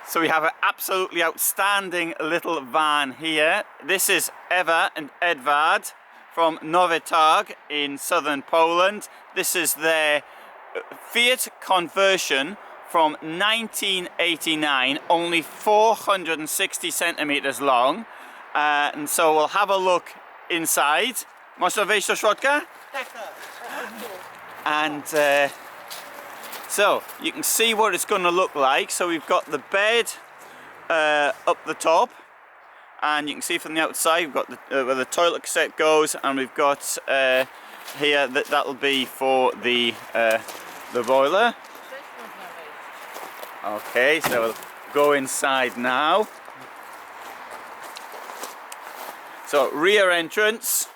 So we have an absolutely outstanding little van here. This is Ewa and Edward from Nowy Targ in southern Poland. This is their Fiat conversion from 1989, only 460 centimeters long. And so we'll have a look inside. Można wejść do środka? And so you can see what it's going to look like. So we've got the bed up the top, and you can see from the outside we've got where the toilet cassette goes, and we've got here that'll be for the boiler. Okay, so we'll go inside now. So rear entrance,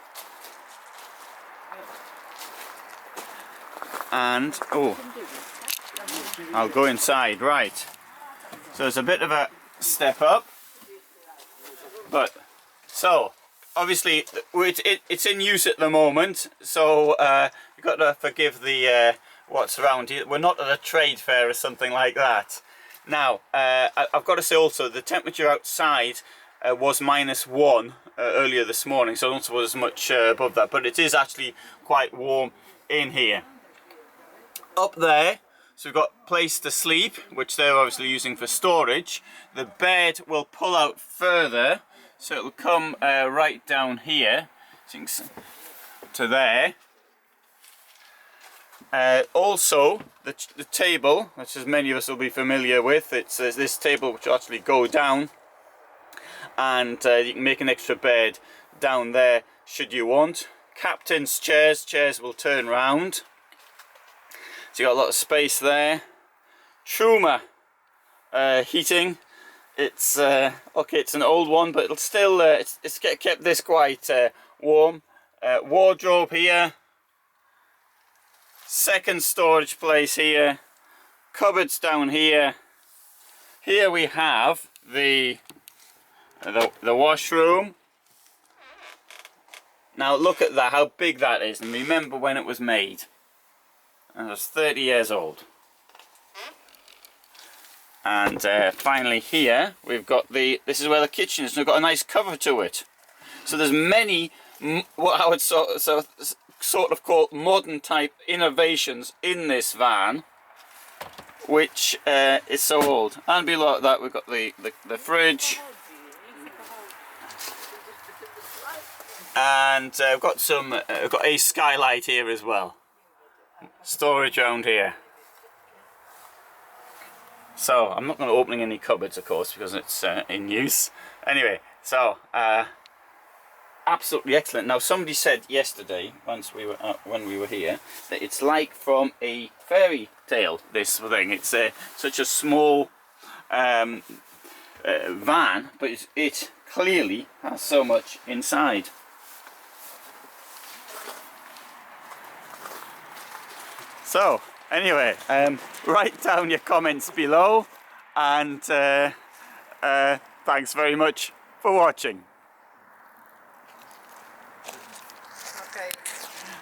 and oh, I'll go inside, right. So it's a bit of a step up, but so obviously it's in use at the moment, so you've got to forgive the what's around here. We're not at a trade fair or something like that. Now I've got to say also the temperature outside was -1 earlier this morning, so I don't suppose it's much above that, but it is actually quite warm in here. Up there, so we've got place to sleep, which they're obviously using for storage. The bed will pull out further, so it'll come right down here, so you can see, to there. Also, the table, which as many of us will be familiar with, it's this table which will actually go down, and you can make an extra bed down there should you want. Captain's chairs will turn round. So you got a lot of space there. Truma heating. It's okay. It's an old one, but it'll still it's kept this quite warm. Wardrobe here. Second storage place here. Cupboards down here. Here we have the washroom. Now look at that, how big that is, and remember when it was made. And it's 30 years old. And finally here we've got this is where the kitchen is, and we've got a nice cover to it. So there's many what I would sort of call modern type innovations in this van, which is so old. And below that we've got the fridge. And we've got a skylight here as well. Storage around here. So I'm not going to open any cupboards, of course, because it's in use. Anyway, so absolutely excellent. Now somebody said yesterday, when we were here, that it's like from a fairy tale. This thing, it's such a small van, but it clearly has so much inside. So anyway, write down your comments below, and thanks very much for watching.